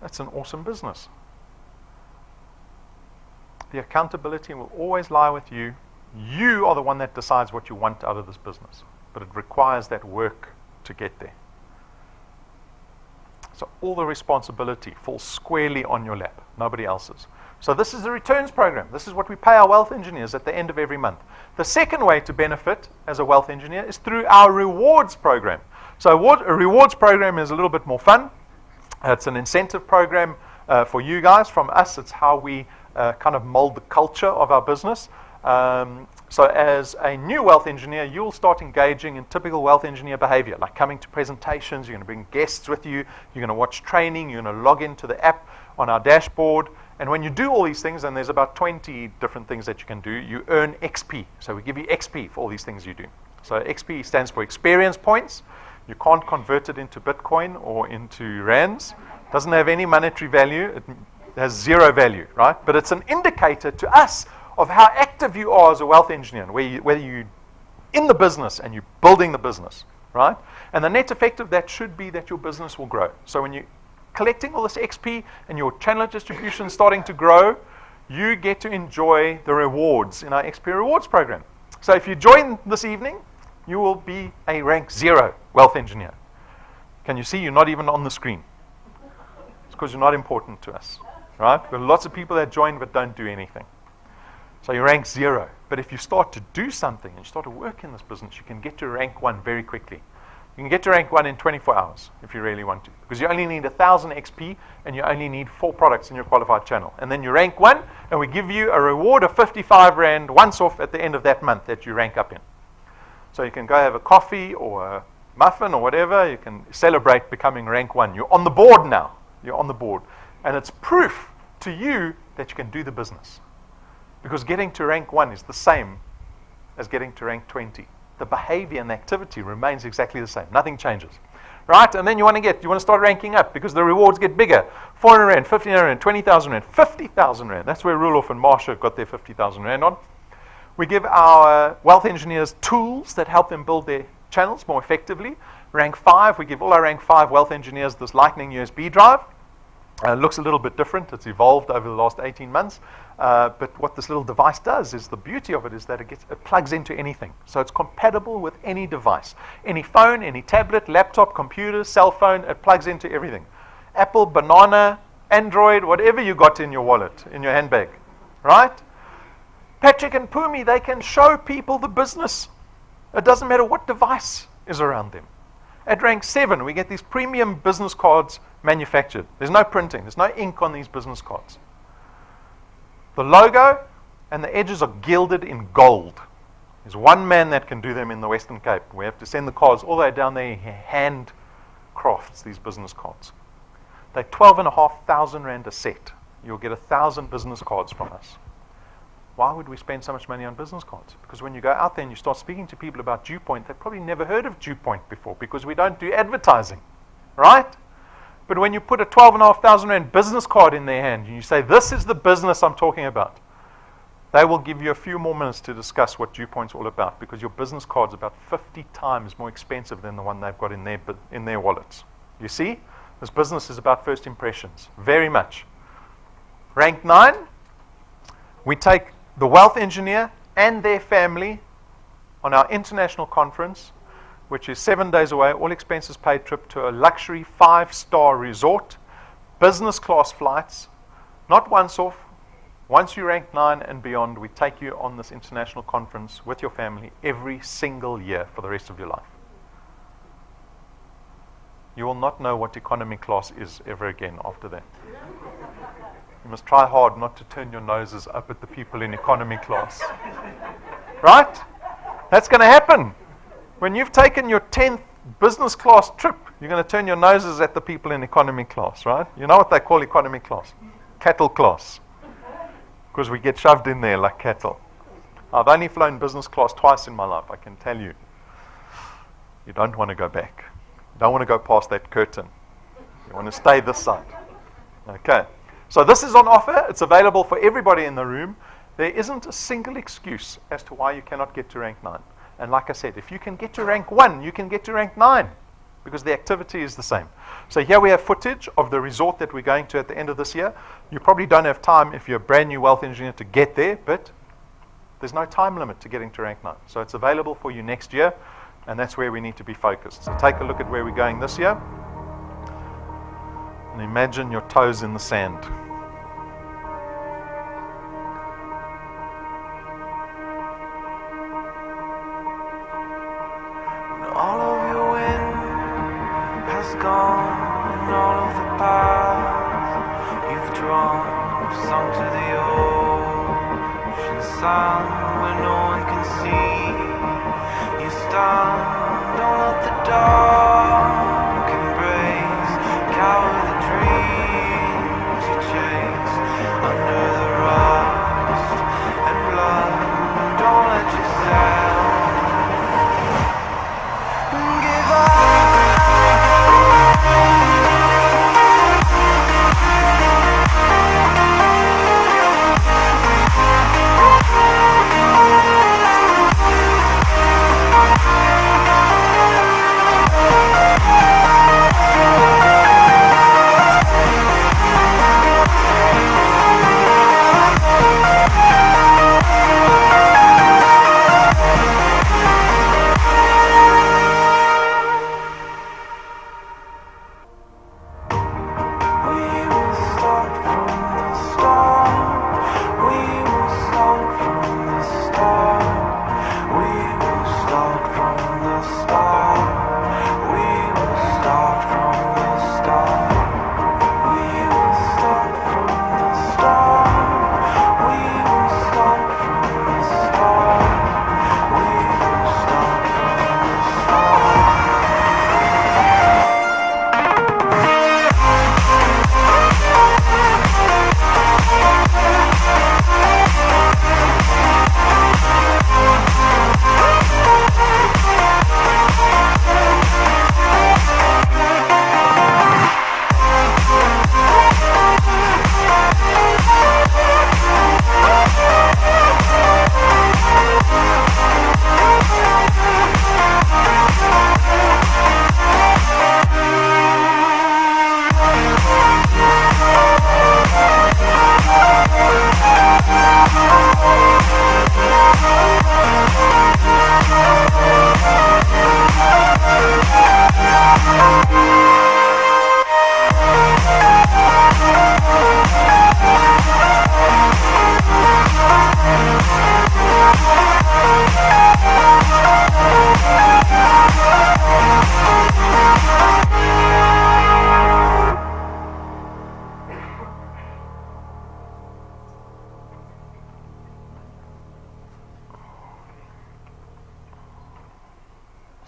That's an awesome business. The accountability will always lie with you. You are the one that decides what you want out of this business. But it requires that work to get there. So all the responsibility falls squarely on your lap, nobody else's. So this is the returns program. This is what we pay our wealth engineers at the end of every month. The second way to benefit as a wealth engineer is through our rewards program. So a rewards program is a little bit more fun. It's an incentive program for you guys. From us, it's how we kind of mold the culture of our business. So as a new wealth engineer, you'll start engaging in typical wealth engineer behavior, like coming to presentations, you're going to bring guests with you, you're going to watch training, you're going to log into the app on our dashboard. And when you do all these things, and there's about 20 different things that you can do, you earn XP. So we give you XP for all these things you do. So XP stands for experience points. You can't convert it into Bitcoin or into rands. It doesn't have any monetary value. It has zero value, right? But it's an indicator to us of how active you are as a wealth engineer, and whether you're in the business and you're building the business, right? And the net effect of that should be that your business will grow. So when you're collecting all this XP and your channel of distribution starting to grow, you get to enjoy the rewards in our XP rewards program. So if you join this evening, you will be a rank 0 wealth engineer. Can you see you're not even on the screen? It's because you're not important to us, right? There are lots of people that join but don't do anything. So you rank 0. But if you start to do something and you start to work in this business, you can get to rank 1 very quickly. You can get to rank 1 in 24 hours if you really want to. Because you only need 1,000 XP and you only need 4 products in your qualified channel. And then you rank 1 and we give you a reward of 55 Rand once off at the end of that month that you rank up in. So you can go have a coffee or a muffin or whatever. You can celebrate becoming rank 1. You're on the board now. You're on the board. And it's proof to you that you can do the business. Because getting to rank 1 is the same as getting to rank 20. The behavior and the activity remains exactly the same. Nothing changes. Right? And then you want to start ranking up because the rewards get bigger. 400 Rand, 1,500 Rand, 20,000 Rand, 50,000 Rand. That's where Rulof and Marsha got their 50,000 Rand on. We give our wealth engineers tools that help them build their channels more effectively. Rank 5, we give all our rank 5 wealth engineers this Lightning USB drive. It looks a little bit different. It's evolved over the last 18 months. But what this little device does is the beauty of it is that it plugs into anything. So it's compatible with any device. Any phone, any tablet, laptop, computer, cell phone, it plugs into everything. Apple, banana, Android, whatever you got in your wallet, in your handbag. Right? Patrick and Pumi, they can show people the business. It doesn't matter what device is around them. At rank 7, we get these premium business cards manufactured. There's no printing. There's no ink on these business cards. The logo and the edges are gilded in gold. There's one man that can do them in the Western Cape. We have to send the cards all the way down there. He hand crafts these business cards. They're 12,500 Rand a set. You'll get 1,000 business cards from us. Why would we spend so much money on business cards? Because when you go out there and you start speaking to people about DuePoint, they've probably never heard of DuePoint before because we don't do advertising, right? But when you put a 12,500 Rand business card in their hand and you say, this is the business I'm talking about, they will give you a few more minutes to discuss what DuePoint's all about because your business card's about 50 times more expensive than the one they've got in their wallets. You see? This business is about first impressions, very much. Rank 9, we take the wealth engineer and their family on our international conference, which is 7 days away, all expenses paid trip to a luxury 5-star resort, business class flights, not once off. Once you rank 9 and beyond, we take you on this international conference with your family every single year for the rest of your life. You will not know what economy class is ever again after that. You must try hard not to turn your noses up at the people in economy class. Right? That's going to happen. When you've taken your 10th business class trip, you're going to turn your noses at the people in economy class, right? You know what they call economy class? Cattle class. Because we get shoved in there like cattle. I've only flown business class twice in my life, I can tell you. You don't want to go back. You don't want to go past that curtain. You want to stay this side. Okay. So this is on offer. It's available for everybody in the room. There isn't a single excuse as to why you cannot get to rank 9. And like I said, if you can get to rank 1, you can get to rank 9 because the activity is the same. So here we have footage of the resort that we're going to at the end of this year. You probably don't have time if you're a brand new wealth engineer to get there, but there's no time limit to getting to rank 9. So it's available for you next year, and that's where we need to be focused. So take a look at where we're going this year, and imagine your toes in the sand. All of your wind has gone, and all of the paths you've drawn have sunk to the ocean sand where no one can see. You stand on at the dark embrace, cower the dreams you chase under the rust and blood. Don't let yourself give up.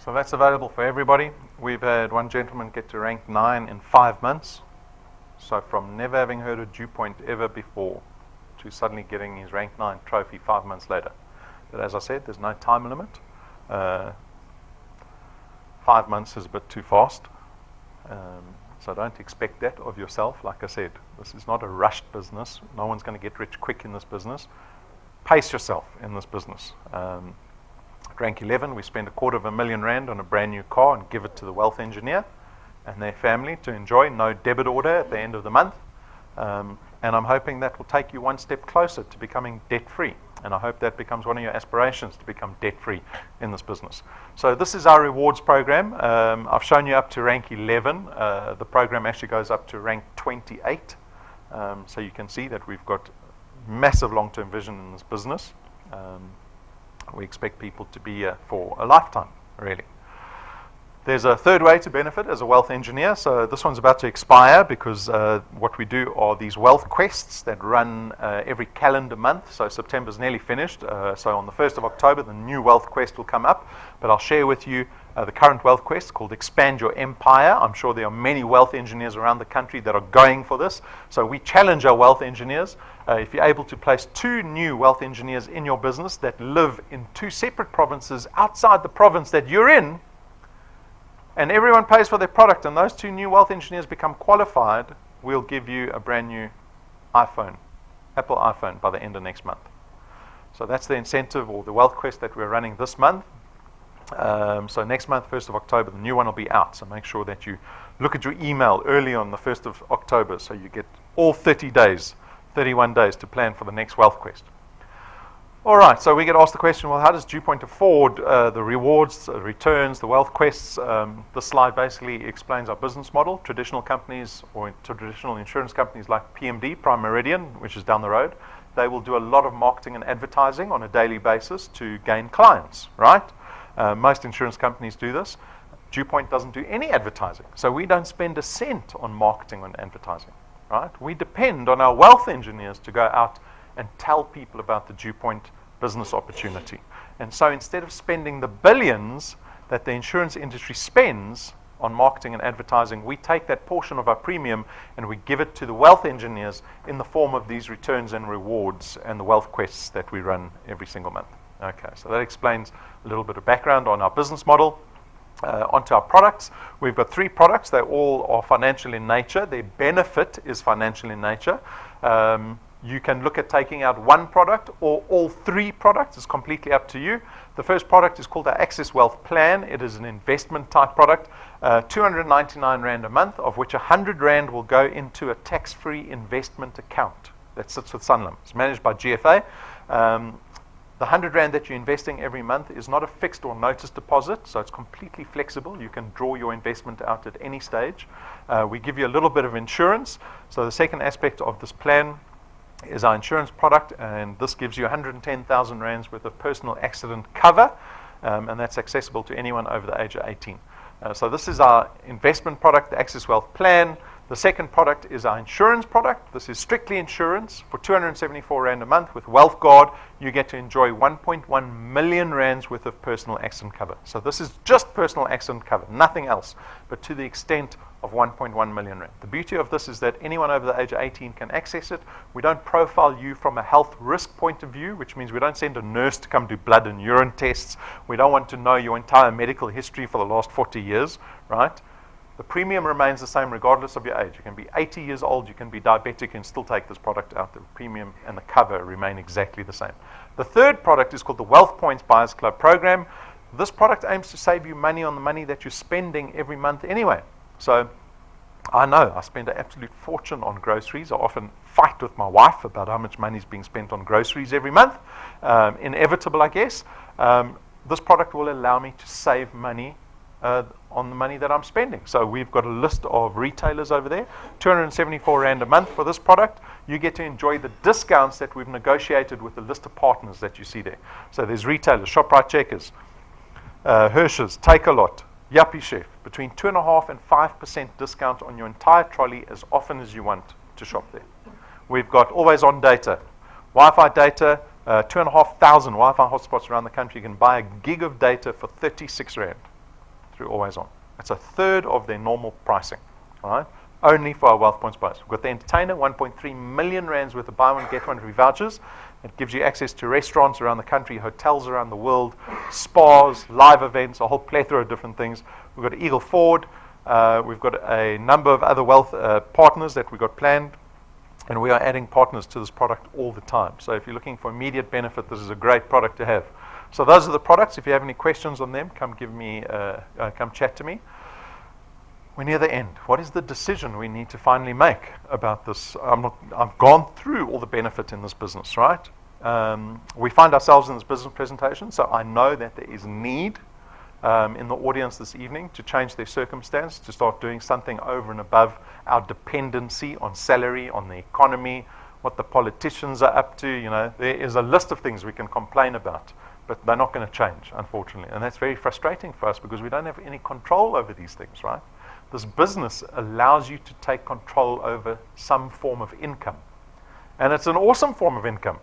So that's available for everybody. We've had one gentleman get to rank 9 in 5 months. So from never having heard of DuePoint ever before to suddenly getting his rank 9 trophy 5 months later. But as I said, there's no time limit. 5 months is a bit too fast. So don't expect that of yourself. Like I said, this is not a rushed business. No one's going to get rich quick in this business. Pace yourself in this business. At rank 11, we spend R250,000 on a brand new car and give it to the wealth engineer and their family to enjoy. No debit order at the end of the month. And I'm hoping that will take you one step closer to becoming debt-free. And I hope that becomes one of your aspirations, to become debt-free in this business. So this is our rewards program. I've shown you up to rank 11. The program actually goes up to rank 28. So you can see that we've got massive long-term vision in this business. We expect people to be here for a lifetime, really. There's a third way to benefit as a wealth engineer. So this one's about to expire because what we do are these wealth quests that run every calendar month. So September's nearly finished. So on the 1st of October, the new wealth quest will come up. But I'll share with you the current wealth quest called Expand Your Empire. I'm sure there are many wealth engineers around the country that are going for this. So we challenge our wealth engineers. If you're able to place 2 new wealth engineers in your business that live in 2 separate provinces outside the province that you're in, and everyone pays for their product, and those 2 new wealth engineers become qualified, we'll give you a brand new iPhone, Apple iPhone, by the end of next month. So that's the incentive or the wealth quest that we're running this month. So next month, 1st of October, the new one will be out. So make sure that you look at your email early on the 1st of October so you get all 30 days, 31 days to plan for the next wealth quest. All right, so we get asked the question, well, how does DuePoint afford the rewards, returns, the wealth quests? This slide basically explains our business model. Traditional companies or traditional insurance companies like PMD, Prime Meridian, which is down the road, they will do a lot of marketing and advertising on a daily basis to gain clients, right? Most insurance companies do this. DuePoint doesn't do any advertising, so we don't spend a cent on marketing and advertising, right? We depend on our wealth engineers to go out and tell people about the DuePoint business opportunity. And so instead of spending the billions that the insurance industry spends on marketing and advertising, we take that portion of our premium and we give it to the wealth engineers in the form of these returns and rewards and the wealth quests that we run every single month. Okay, so that explains a little bit of background on our business model. Onto our products. We've got 3 products. They all are financial in nature. Their benefit is financial in nature. You can look at taking out 1 product or all 3 products. It's completely up to you. The first product is called our Access Wealth Plan. It is an investment type product. 299 Rand a month, of which 100 Rand will go into a tax-free investment account that sits with Sanlam. It's managed by GFA. The 100 Rand that you're investing every month is not a fixed or notice deposit, so it's completely flexible. You can draw your investment out at any stage. We give you a little bit of insurance. So the second aspect of this plan is our insurance product, and this gives you 110,000 Rands worth of personal accident cover, and that's accessible to anyone over the age of 18. So this is our investment product, the Access Wealth Plan. The second product is our insurance product. This is strictly insurance. For 274 Rand a month with Wealth Guard, you get to enjoy 1.1 million Rands worth of personal accident cover. So this is just personal accident cover, nothing else, but to the extent of 1.1 million Rand. The beauty of this is that anyone over the age of 18 can access it. We don't profile you from a health risk point of view, which means we don't send a nurse to come do blood and urine tests. We don't want to know your entire medical history for the last 40 years, right? The premium remains the same regardless of your age. You can be 80 years old, you can be diabetic, and still take this product out. The premium and the cover remain exactly the same. The third product is called the Wealth Points Buyers Club program. This product aims to save you money on the money that you're spending every month anyway. So I know I spend an absolute fortune on groceries. I often fight with my wife about how much money is being spent on groceries every month. Inevitable, I guess. This product will allow me to save money on the money that I'm spending. So we've got a list of retailers over there, 274 Rand a month for this product. You get to enjoy the discounts that we've negotiated with the list of partners that you see there. So there's retailers, ShopRite Checkers, Hirsch's, Take-A-Lot, Yuppie Chef, between 2.5% and 5% discount on your entire trolley as often as you want to shop there. We've got always on data, Wi-Fi data, 2,500 Wi-Fi hotspots around the country. You can buy a gig of data for 36 Rand. Always on. It's a third of their normal pricing, all right? Only for our Wealth Points buyers. We've got the entertainer, 1.3 million Rands worth of buy one, get one free vouchers. It gives you access to restaurants around the country, hotels around the world, spas, live events, a whole plethora of different things. We've got Eagle Ford. We've got a number of other wealth partners that we've got planned, and we are adding partners to this product all the time. So if you're looking for immediate benefit, this is a great product to have. So those are the products. If you have any questions on them, come chat to me. We're near the end. What is the decision we need to finally make about this? I've gone through all the benefit in this business, right? We find ourselves in this business presentation, so I know that there is need in the audience this evening to change their circumstance, to start doing something over and above our dependency on salary, on the economy, what the politicians are up to. You know, there is a list of things we can complain about, but they're not going to change, unfortunately. And that's very frustrating for us because we don't have any control over these things, right? This business allows you to take control over some form of income. And it's an awesome form of income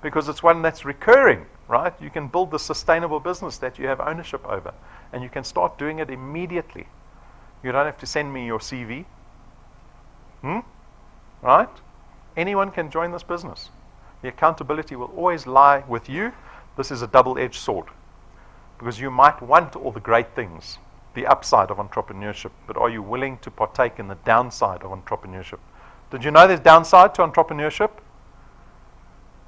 because it's one that's recurring, right? You can build the sustainable business that you have ownership over, and you can start doing it immediately. You don't have to send me your CV. Right? Anyone can join this business. The accountability will always lie with you. This is a double-edged sword because you might want all the great things, the upside of entrepreneurship, but are you willing to partake in the downside of entrepreneurship? Did you know there's downside to entrepreneurship?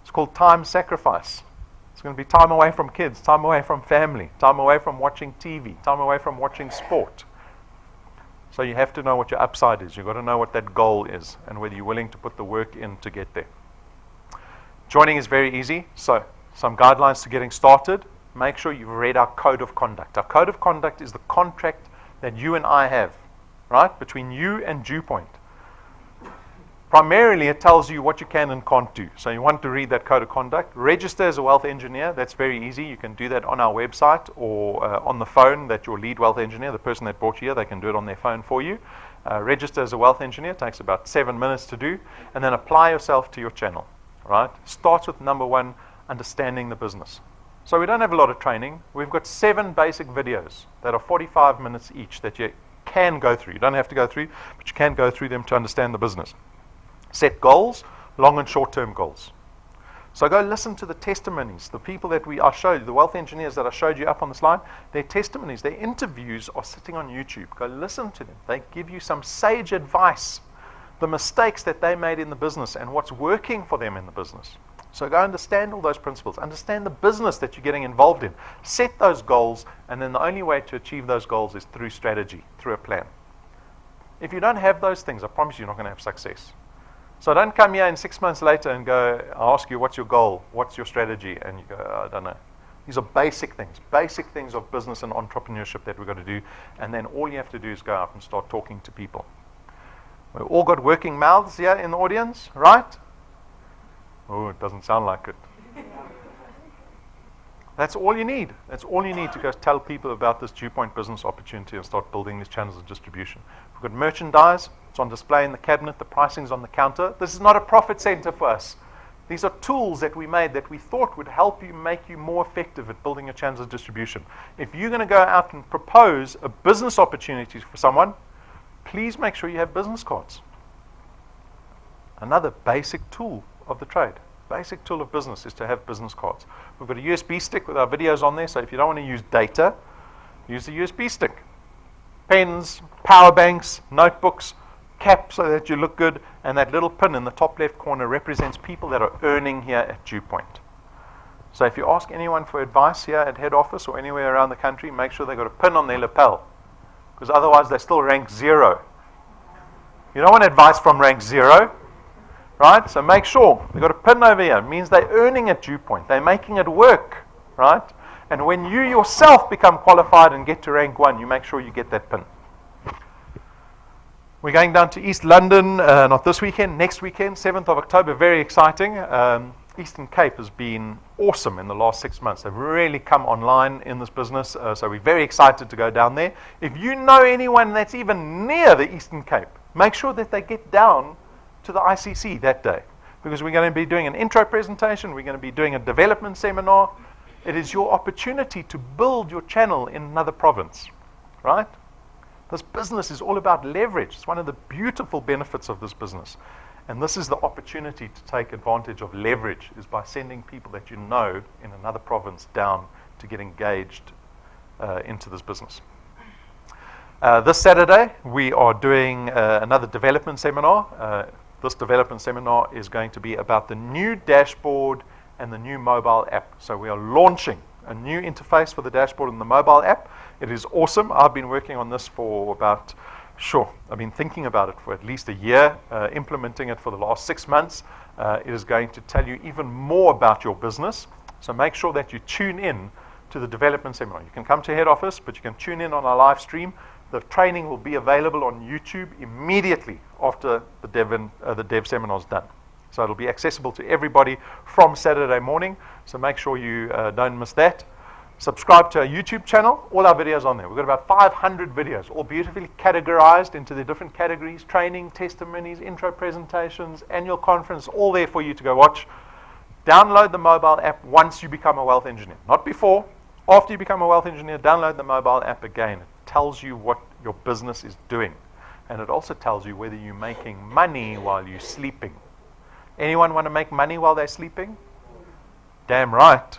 It's called time sacrifice. It's going to be time away from kids, time away from family, time away from watching TV, time away from watching sport. So you have to know what your upside is. You've got to know what that goal is and whether you're willing to put the work in to get there. Joining is very easy. So some guidelines to getting started. Make sure you've read our code of conduct. Our code of conduct is the contract that you and I have, right, between you and DuePoint. Primarily, it tells you what you can and can't do. So you want to read that code of conduct. Register as a wealth engineer. That's very easy. You can do that on our website or on the phone that your lead wealth engineer, the person that brought you here, they can do it on their phone for you. Register as a wealth engineer. It takes about 7 minutes to do. And then apply yourself to your channel. Right? Starts with number one, understanding the business. So we don't have a lot of training. We've got 7 basic videos that are 45 minutes each that you can go through. You don't have to go through, but you can go through them to understand the business. Set goals, long and short-term goals. So go listen to the testimonies, the people that I showed you, the wealth engineers that I showed you up on the slide, their testimonies, their interviews are sitting on YouTube. Go listen to them. They give you some sage advice, the mistakes that they made in the business and what's working for them in the business. So go understand all those principles. Understand the business that you're getting involved in. Set those goals, and then the only way to achieve those goals is through strategy, through a plan. If you don't have those things, I promise you're not going to have success. So don't come here and 6 months later and go, I'll ask you, what's your goal? What's your strategy? And you go, I don't know. These are basic things of business and entrepreneurship that we've got to do. And then all you have to do is go out and start talking to people. We've all got working mouths here in the audience, right? Oh, it doesn't sound like it. That's all you need. That's all you need to go tell people about this DuePoint business opportunity and start building these channels of distribution. We've got merchandise. It's on display in the cabinet. The pricing's on the counter. This is not a profit center for us. These are tools that we made that we thought would help you, make you more effective at building your channels of distribution. If you're going to go out and propose a business opportunity for someone, please make sure you have business cards. Another basic tool of the trade. Basic tool of business is to have business cards. We've got a USB stick with our videos on there, so if you don't want to use data, use the USB stick. Pens, power banks, notebooks, cap so that you look good, and that little pin in the top left corner represents people that are earning here at DuePoint. So if you ask anyone for advice here at head office or anywhere around the country, make sure they've got a pin on their lapel, because otherwise they still rank 0. You don't want advice from rank 0. Right? So make sure they've got a pin over here. It means they're earning at DuePoint. They're making it work. Right? And when you yourself become qualified and get to rank 1, you make sure you get that pin. We're going down to East London, not this weekend, next weekend, 7th of October. Very exciting. Eastern Cape has been awesome in the last 6 months. They've really come online in this business. So we're very excited to go down there. If you know anyone that's even near the Eastern Cape, make sure that they get down to the ICC that day, because we're going to be doing an intro presentation, we're going to be doing a development seminar. It is your opportunity to build your channel in another province, right? This business is all about leverage. It's one of the beautiful benefits of this business, and this is the opportunity to take advantage of leverage, is by sending people that you know in another province down to get engaged into this business. This Saturday we are doing another development seminar. This development seminar is going to be about the new dashboard and the new mobile app. So we are launching a new interface for the dashboard and the mobile app. It is awesome. I've been working on this for I've been thinking about it for at least a year, implementing it for the last 6 months. It is going to tell you even more about your business. So make sure that you tune in to the development seminar. You can come to head office, but you can tune in on our live stream. The training will be available on YouTube immediately after the dev seminar is done. So it'll be accessible to everybody from Saturday morning. So make sure you don't miss that. Subscribe to our YouTube channel. All our videos on there. We've got about 500 videos, all beautifully categorized into the different categories: training, testimonies, intro presentations, annual conference, all there for you to go watch. Download the mobile app once you become a wealth engineer. Not before. After you become a wealth engineer, download the mobile app again. It tells you what your business is doing. And it also tells you whether you're making money while you're sleeping. Anyone want to make money while they're sleeping? Damn right.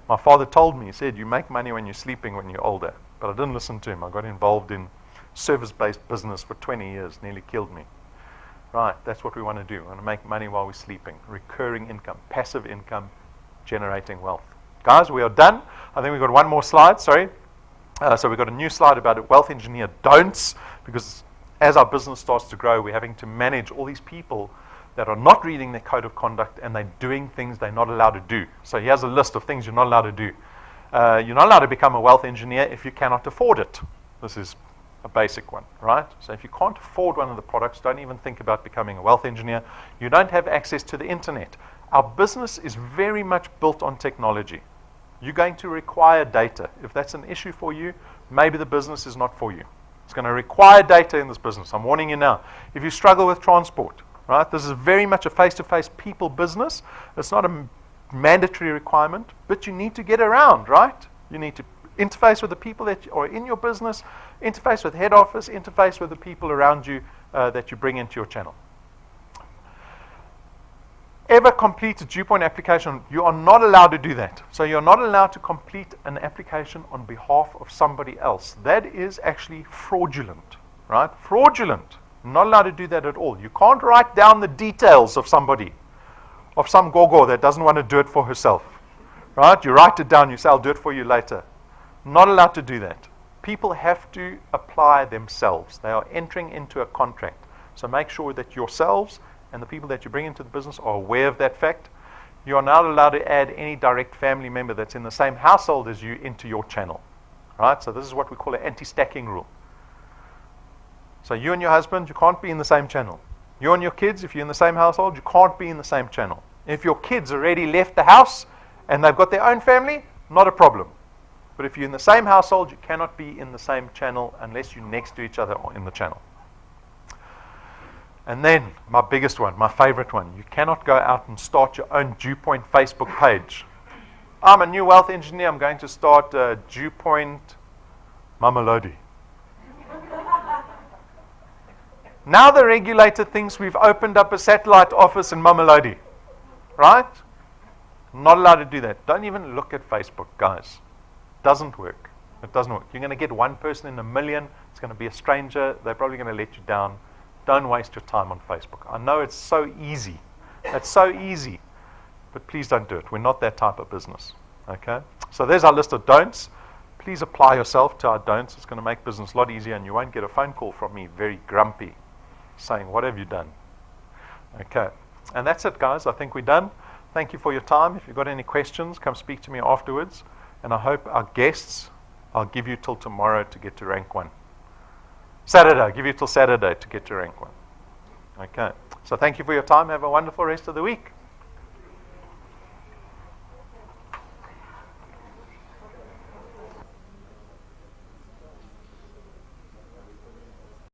My father told me, he said, you make money when you're sleeping when you're older. But I didn't listen to him. I got involved in service-based business for 20 years, nearly killed me. Right, that's what we want to do. We want to make money while we're sleeping. Recurring income, passive income, generating wealth. Guys, we are done. I think we've got one more slide, sorry. So we've got a new slide about wealth engineer don'ts, because as our business starts to grow, we're having to manage all these people that are not reading their code of conduct and they're doing things they're not allowed to do. So here's a list of things you're not allowed to do. You're not allowed to become a wealth engineer if you cannot afford it. This is a basic one, right? So if you can't afford one of the products, don't even think about becoming a wealth engineer. You don't have access to the internet. Our business is very much built on technology. You're going to require data. If that's an issue for you, maybe the business is not for you. It's going to require data in this business. I'm warning you now. If you struggle with transport, right? This is very much a face-to-face people business. It's not a mandatory requirement, but you need to get around, right? You need to interface with the people that are in your business, interface with head office, interface with the people around you that you bring into your channel. Ever complete a DuePoint application, you are not allowed to do that. So you're not allowed to complete an application on behalf of somebody else. That is actually fraudulent, right? Fraudulent. Not allowed to do that at all. You can't write down the details of somebody, of some gogo that doesn't want to do it for herself, right? You write it down, you say, I'll do it for you later. Not allowed to do that. People have to apply themselves. They are entering into a contract. So make sure that yourselves and the people that you bring into the business are aware of that fact. You are not allowed to add any direct family member that's in the same household as you into your channel, right? So this is what we call an anti-stacking rule. So you and your husband, you can't be in the same channel. You and your kids, if you're in the same household, you can't be in the same channel. If your kids already left the house and they've got their own family, not a problem. But if you're in the same household, you cannot be in the same channel unless you're next to each other or in the channel. And then, my biggest one, my favorite one, you cannot go out and start your own DuePoint Facebook page. I'm a new wealth engineer, I'm going to start DuePoint Mamelodi. Now the regulator thinks we've opened up a satellite office in Mamelodi, right? Not allowed to do that. Don't even look at Facebook, guys. Doesn't work. It doesn't work. You're going to get one person in a million. It's going to be a stranger. They're probably going to let you down. Don't waste your time on Facebook. I know it's so easy. It's so easy. But please don't do it. We're not that type of business. Okay? So there's our list of don'ts. Please apply yourself to our don'ts. It's going to make business a lot easier, and you won't get a phone call from me very grumpy saying, what have you done? Okay. And that's it, guys. I think we're done. Thank you for your time. If you've got any questions, come speak to me afterwards. And I hope our guests, I'll give you till tomorrow to get to rank 1. Saturday, I'll give you till Saturday to get to rank 1. Okay. So thank you for your time. Have a wonderful rest of the week.